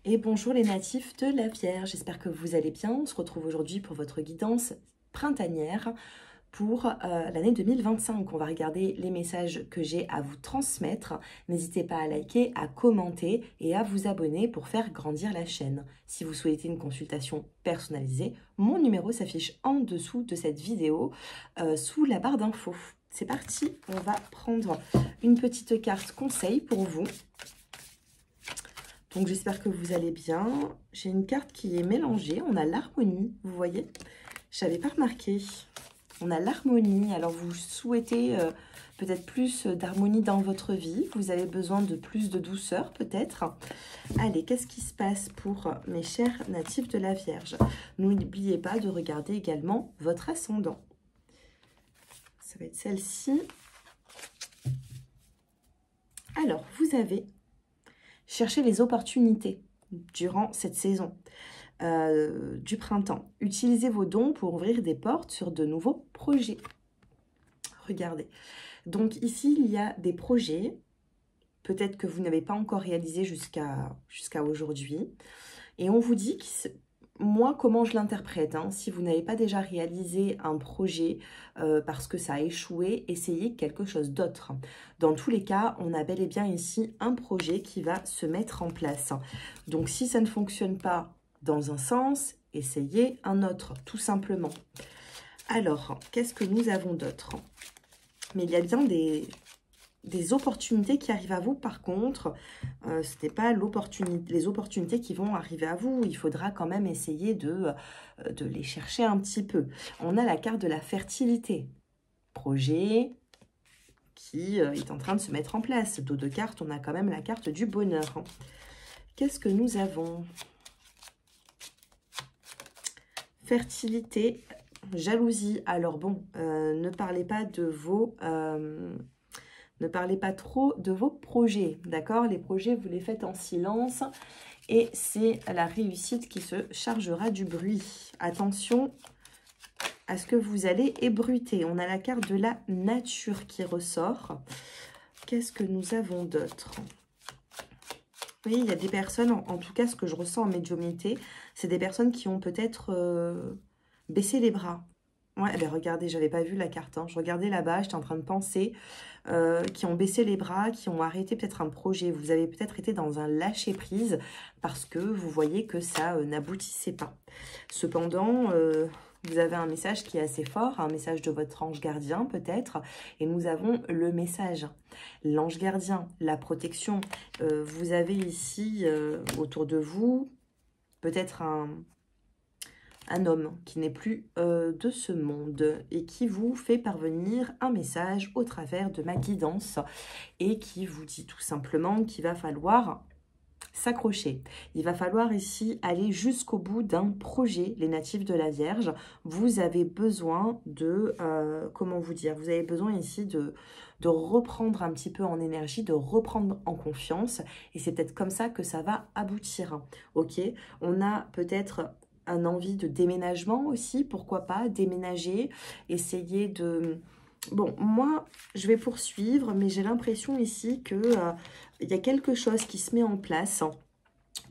Et bonjour les natifs de la Vierge, j'espère que vous allez bien. On se retrouve aujourd'hui pour votre guidance printanière pour l'année 2025. On va regarder les messages que j'ai à vous transmettre. N'hésitez pas à liker, à commenter et à vous abonner pour faire grandir la chaîne. Si vous souhaitez une consultation personnalisée, mon numéro s'affiche en dessous de cette vidéo sous la barre d'infos. C'est parti, on va prendre une petite carte conseil pour vous. Donc j'espère que vous allez bien. J'ai une carte qui est mélangée. On a l'harmonie, vous voyez. Je n'avais pas remarqué. On a l'harmonie. Alors vous souhaitez peut-être plus d'harmonie dans votre vie. Vous avez besoin de plus de douceur peut-être. Allez, qu'est-ce qui se passe pour mes chers natifs de la Vierge? N'oubliez pas de regarder également votre ascendant. Ça va être celle-ci. Alors, vous avez cherché les opportunités durant cette saison du printemps. Utilisez vos dons pour ouvrir des portes sur de nouveaux projets. Regardez. Donc ici, il y a des projets, peut-être que vous n'avez pas encore réalisé jusqu'à aujourd'hui. Et on vous dit que moi, comment je l'interprète, hein, si vous n'avez pas déjà réalisé un projet parce que ça a échoué, essayez quelque chose d'autre. Dans tous les cas, on a bel et bien ici un projet qui va se mettre en place. Donc, si ça ne fonctionne pas dans un sens, essayez un autre, tout simplement. Alors, qu'est-ce que nous avons d'autre? Mais il y a bien des opportunités qui arrivent à vous. Par contre, ce n'est pas les opportunités qui vont arriver à vous. Il faudra quand même essayer de les chercher un petit peu. On a la carte de la fertilité. Projet qui est en train de se mettre en place. Dos de carte, on a quand même la carte du bonheur. Qu'est-ce que nous avons? Fertilité, jalousie. Alors bon, ne parlez pas de vos... Ne parlez pas trop de vos projets, d'accord? Les projets, vous les faites en silence et c'est la réussite qui se chargera du bruit. Attention à ce que vous allez ébruiter. On a la carte de la nature qui ressort. Qu'est-ce que nous avons d'autre? Oui, il y a des personnes, en tout cas ce que je ressens en médiumnité, c'est des personnes qui ont peut-être baissé les bras. Ouais, ben regardez, j'avais pas vu la carte, hein. Je regardais là-bas, j'étais en train de penser, qui ont baissé les bras, qui ont arrêté peut-être un projet. Vous avez peut-être été dans un lâcher-prise parce que vous voyez que ça n'aboutissait pas. Cependant, vous avez un message qui est assez fort, un message de votre ange gardien peut-être, et nous avons le message. L'ange gardien, la protection. Vous avez ici, autour de vous, peut-être un homme qui n'est plus de ce monde et qui vous fait parvenir un message au travers de ma guidance et qui vous dit tout simplement qu'il va falloir s'accrocher. Il va falloir ici aller jusqu'au bout d'un projet, les natifs de la Vierge. Vous avez besoin de, comment vous dire, vous avez besoin ici de reprendre un petit peu en énergie, de reprendre en confiance et c'est peut-être comme ça que ça va aboutir. Ok, on a peut-être un envie de déménagement aussi, pourquoi pas, déménager, essayer de... Bon, moi, je vais poursuivre, mais j'ai l'impression ici que il y a quelque chose qui se met en place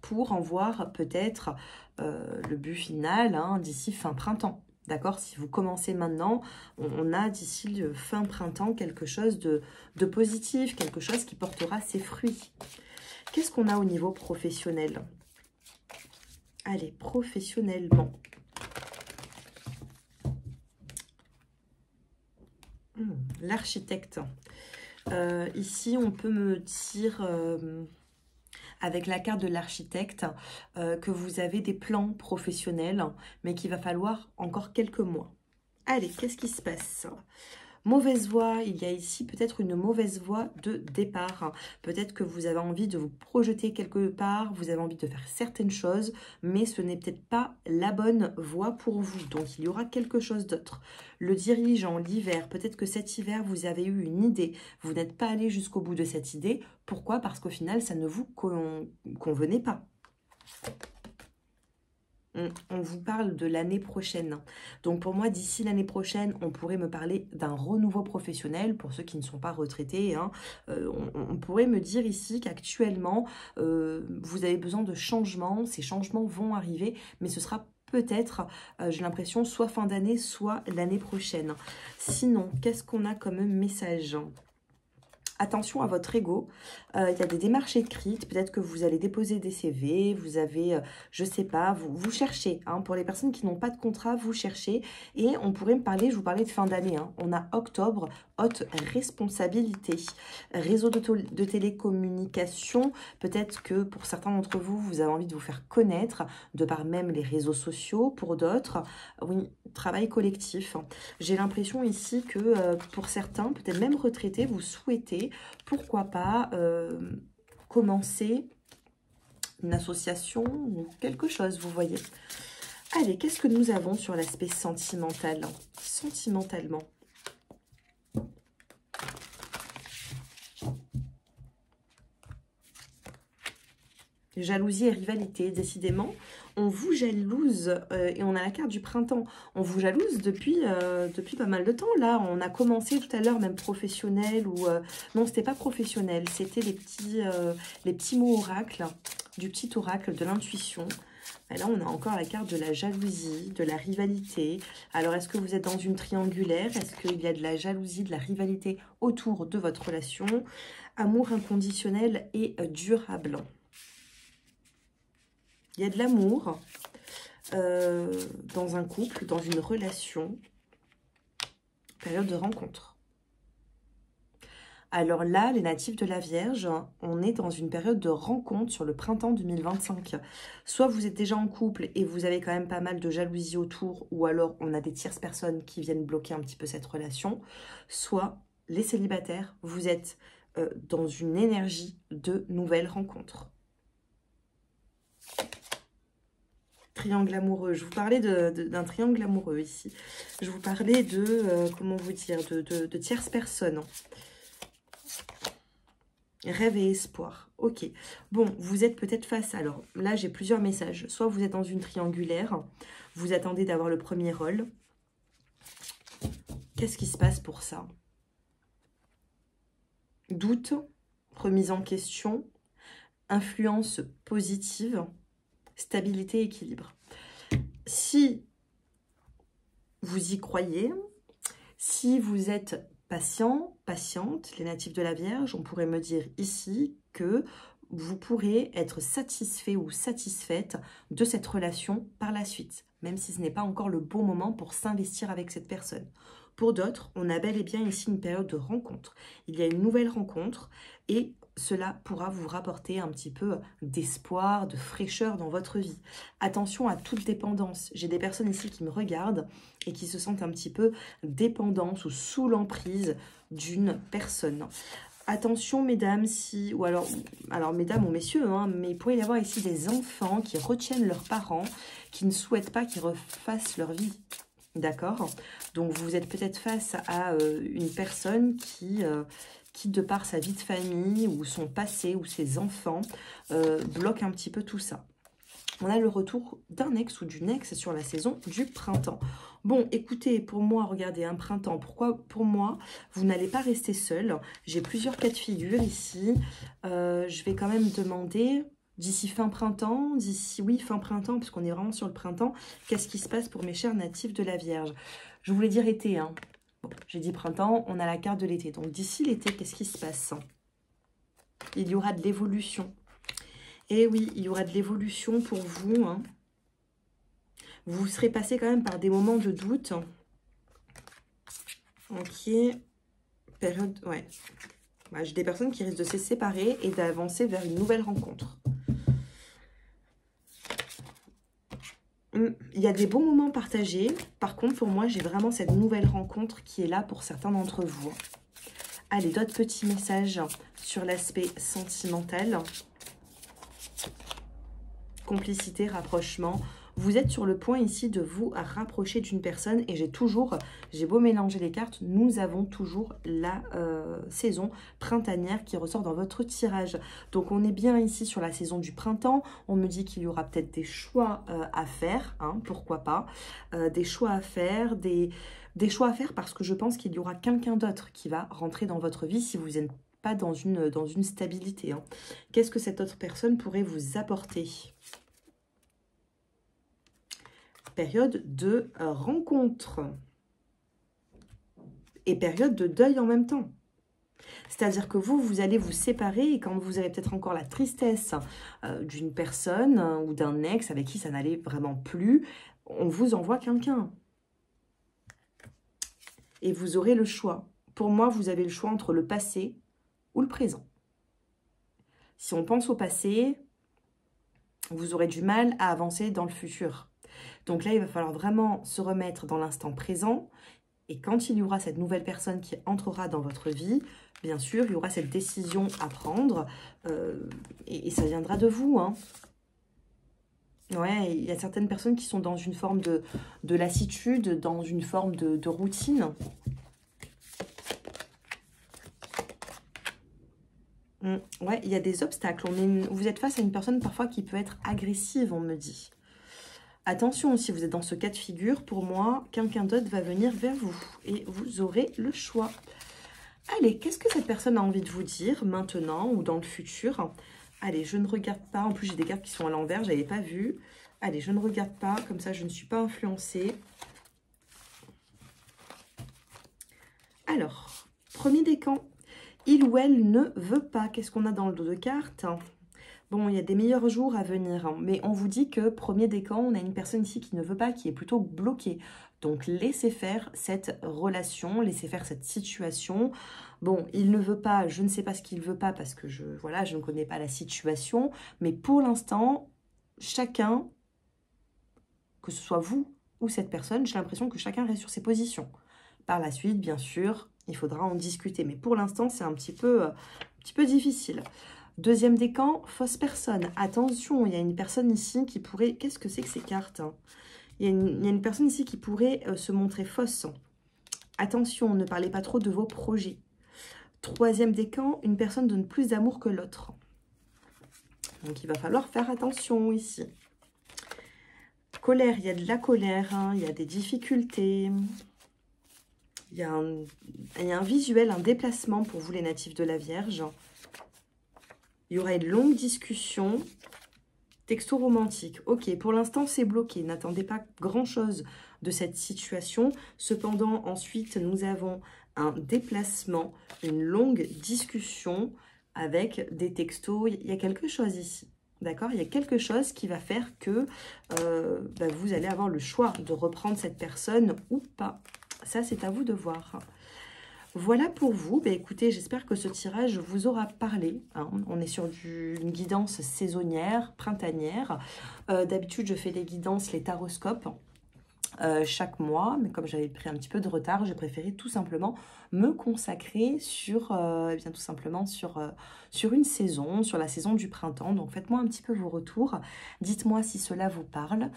pour en voir peut-être le but final hein, d'ici fin printemps. D'accord? Si vous commencez maintenant, on a d'ici le fin printemps quelque chose de positif, quelque chose qui portera ses fruits. Qu'est-ce qu'on a au niveau professionnel? Allez, professionnellement. L'architecte. Ici, on peut me dire, avec la carte de l'architecte, que vous avez des plans professionnels, mais qu'il va falloir encore quelques mois. Allez, qu'est-ce qui se passe? Mauvaise voie, il y a ici peut-être une mauvaise voie de départ. Peut-être que vous avez envie de vous projeter quelque part, vous avez envie de faire certaines choses, mais ce n'est peut-être pas la bonne voie pour vous. Donc, il y aura quelque chose d'autre. Le dirigeant, l'hiver, peut-être que cet hiver, vous avez eu une idée. Vous n'êtes pas allé jusqu'au bout de cette idée. Pourquoi? Parce qu'au final, ça ne vous convenait pas. on vous parle de l'année prochaine. Donc pour moi, d'ici l'année prochaine, on pourrait me parler d'un renouveau professionnel. Pour ceux qui ne sont pas retraités, hein, on pourrait me dire ici qu'actuellement, vous avez besoin de changements. Ces changements vont arriver, mais ce sera peut-être, j'ai l'impression, soit fin d'année, soit l'année prochaine. Sinon, qu'est-ce qu'on a comme message ? Attention à votre ego, il y a des démarches écrites, peut-être que vous allez déposer des CV, vous avez, je ne sais pas, vous cherchez. Hein, pour les personnes qui n'ont pas de contrat, vous cherchez. Et on pourrait me parler, je vous parlais de fin d'année, hein, on a octobre, haute responsabilité. Réseau de télécommunication, peut-être que pour certains d'entre vous, vous avez envie de vous faire connaître, de par même les réseaux sociaux. Pour d'autres, oui, travail collectif. J'ai l'impression ici que pour certains, peut-être même retraités, vous souhaitez, pourquoi pas, commencer une association ou quelque chose, vous voyez. Allez, qu'est-ce que nous avons sur l'aspect sentimental? Sentimentalement. Jalousie et rivalité, décidément, on vous jalouse et on a la carte du printemps. On vous jalouse depuis pas mal de temps. Là, on a commencé tout à l'heure, même professionnel ou... non, c'était pas professionnel, c'était les petits mots oracles, du petit oracle, de l'intuition. Et là, on a encore la carte de la jalousie, de la rivalité. Alors, est-ce que vous êtes dans une triangulaire? Est-ce qu'il y a de la jalousie, de la rivalité autour de votre relation? Amour inconditionnel et durable. Il y a de l'amour dans un couple, dans une relation, période de rencontre. Alors là, les natifs de la Vierge, on est dans une période de rencontre sur le printemps 2025. Soit vous êtes déjà en couple et vous avez quand même pas mal de jalousie autour, ou alors on a des tierces personnes qui viennent bloquer un petit peu cette relation. Soit les célibataires, vous êtes dans une énergie de nouvelles rencontres. Triangle amoureux, je vous parlais d'un triangle amoureux ici. Je vous parlais de, comment vous dire, de tierces personnes. Rêve et espoir. Ok. Bon, vous êtes peut-être face. Alors là, j'ai plusieurs messages. Soit vous êtes dans une triangulaire, vous attendez d'avoir le premier rôle. Qu'est-ce qui se passe pour ça? Doute, remise en question, influence positive, stabilité, équilibre. Si vous y croyez, si vous êtes patient, patiente, les natifs de la Vierge, on pourrait me dire ici que vous pourrez être satisfait ou satisfaite de cette relation par la suite, même si ce n'est pas encore le bon moment pour s'investir avec cette personne. Pour d'autres, on a bel et bien ici une période de rencontre. Il y a une nouvelle rencontre et cela pourra vous rapporter un petit peu d'espoir, de fraîcheur dans votre vie. Attention à toute dépendance. J'ai des personnes ici qui me regardent et qui se sentent un petit peu dépendantes ou sous l'emprise d'une personne. Attention mesdames, si, ou alors mesdames ou messieurs, hein, mais il pourrait y avoir ici des enfants qui retiennent leurs parents, qui ne souhaitent pas qu'ils refassent leur vie. D'accord? Donc vous êtes peut-être face à une personne qui de par sa vie de famille ou son passé ou ses enfants, bloque un petit peu tout ça. On a le retour d'un ex ou d'une ex sur la saison du printemps. Bon, écoutez, pour moi, regardez, un printemps, pourquoi pour moi, vous n'allez pas rester seul? J'ai plusieurs cas de figure ici. Je vais quand même demander, d'ici fin printemps, d'ici, oui, fin printemps, puisqu'on est vraiment sur le printemps, qu'est-ce qui se passe pour mes chers natifs de la Vierge? Je voulais dire été, hein. Bon, j'ai dit printemps, on a la carte de l'été. Donc d'ici l'été, qu'est-ce qui se passe? Il y aura de l'évolution. Et oui, il y aura de l'évolution pour vous. Hein. Vous serez passé quand même par des moments de doute. Ok. Période, ouais. J'ai des personnes qui risquent de se séparer et d'avancer vers une nouvelle rencontre. Il y a des bons moments partagés. Par contre, pour moi, j'ai vraiment cette nouvelle rencontre qui est là pour certains d'entre vous. Allez, d'autres petits messages sur l'aspect sentimental. complicité, rapprochement. Vous êtes sur le point ici de vous rapprocher d'une personne et j'ai beau mélanger les cartes, nous avons toujours la saison printanière qui ressort dans votre tirage. Donc on est bien ici sur la saison du printemps, on me dit qu'il y aura peut-être des choix à faire, hein, pourquoi pas, des choix à faire, des choix à faire parce que je pense qu'il y aura quelqu'un d'autre qui va rentrer dans votre vie si vous n'êtes pas dans une stabilité. Hein. Qu'est-ce que cette autre personne pourrait vous apporter ? Période de rencontre et période de deuil en même temps. C'est-à-dire que vous allez vous séparer et quand vous avez peut-être encore la tristesse d'une personne ou d'un ex avec qui ça n'allait vraiment plus, on vous envoie quelqu'un. Et vous aurez le choix. Pour moi, vous avez le choix entre le passé ou le présent. Si on pense au passé, vous aurez du mal à avancer dans le futur. Donc là, il va falloir vraiment se remettre dans l'instant présent. Et quand il y aura cette nouvelle personne qui entrera dans votre vie, bien sûr, il y aura cette décision à prendre. Et ça viendra de vous. Hein. Ouais, il y a certaines personnes qui sont dans une forme de lassitude, dans une forme de routine. Ouais, il y a des obstacles. Vous êtes face à une personne parfois qui peut être agressive, on me dit. Attention, si vous êtes dans ce cas de figure, pour moi, quelqu'un d'autre va venir vers vous et vous aurez le choix. Allez, qu'est-ce que cette personne a envie de vous dire maintenant ou dans le futur? Allez, je ne regarde pas. En plus, j'ai des cartes qui sont à l'envers, je n'avais pas vu. Allez, je ne regarde pas, comme ça, je ne suis pas influencée. Alors, premier décan. Il ou elle ne veut pas. Qu'est-ce qu'on a dans le dos de cartes? Bon, il y a des meilleurs jours à venir, hein, mais on vous dit que premier décan, on a une personne ici qui ne veut pas, qui est plutôt bloquée. Donc, laissez faire cette relation, laissez faire cette situation. Bon, il ne veut pas, je ne sais pas ce qu'il veut pas parce que je ne connais pas la situation. Mais pour l'instant, chacun, que ce soit vous ou cette personne, j'ai l'impression que chacun reste sur ses positions. Par la suite, bien sûr, il faudra en discuter. Mais pour l'instant, c'est un petit peu difficile. Deuxième décan, fausse personne. Attention, il y a une personne ici qui pourrait... Qu'est-ce que c'est que ces cartes, hein? Il y a une personne ici qui pourrait se montrer fausse. Attention, ne parlez pas trop de vos projets. Troisième décan, une personne donne plus d'amour que l'autre. Donc, il va falloir faire attention ici. Colère, il y a de la colère, hein, il y a des difficultés. Il y a un visuel, un déplacement pour vous, les natifs de la Vierge. Il y aura une longue discussion. Texto romantique. Ok, pour l'instant, c'est bloqué. N'attendez pas grand-chose de cette situation. Cependant, ensuite, nous avons un déplacement, une longue discussion avec des textos. Il y a quelque chose ici. D'accord? Il y a quelque chose qui va faire que vous allez avoir le choix de reprendre cette personne ou pas. Ça, c'est à vous de voir. Voilà pour vous. Écoutez, j'espère que ce tirage vous aura parlé. Hein. On est sur une guidance saisonnière, printanière. D'habitude, je fais les guidances, les taroscopes chaque mois. Mais comme j'avais pris un petit peu de retard, j'ai préféré tout simplement me consacrer sur, tout simplement sur une saison, sur la saison du printemps. Donc, faites-moi un petit peu vos retours. Dites-moi si cela vous parle.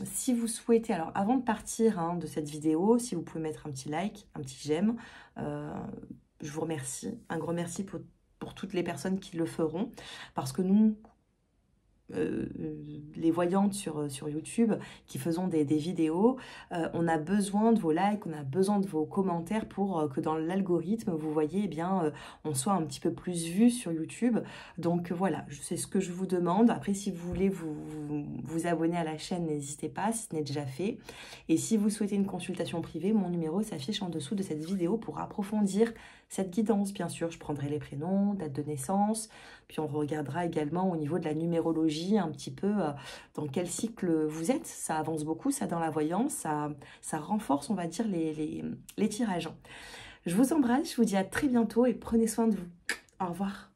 Si vous souhaitez, alors avant de partir de cette vidéo, si vous pouvez mettre un petit like, un petit j'aime, je vous remercie. Un grand merci pour toutes les personnes qui le feront. Parce que nous... les voyantes sur YouTube qui faisons des vidéos, on a besoin de vos likes, on a besoin de vos commentaires pour que dans l'algorithme, vous voyez, on soit un petit peu plus vu sur YouTube. Donc voilà, c'est ce que je vous demande. Après, si vous voulez vous abonner à la chaîne, n'hésitez pas si ce n'est déjà fait. Et si vous souhaitez une consultation privée, mon numéro s'affiche en dessous de cette vidéo pour approfondir cette guidance. Bien sûr, je prendrai les prénoms, date de naissance, puis on regardera également au niveau de la numérologie un petit peu dans quel cycle vous êtes. Ça avance beaucoup, ça, dans la voyance, ça renforce, on va dire, les tirages. Je vous embrasse, je vous dis à très bientôt et prenez soin de vous. Au revoir.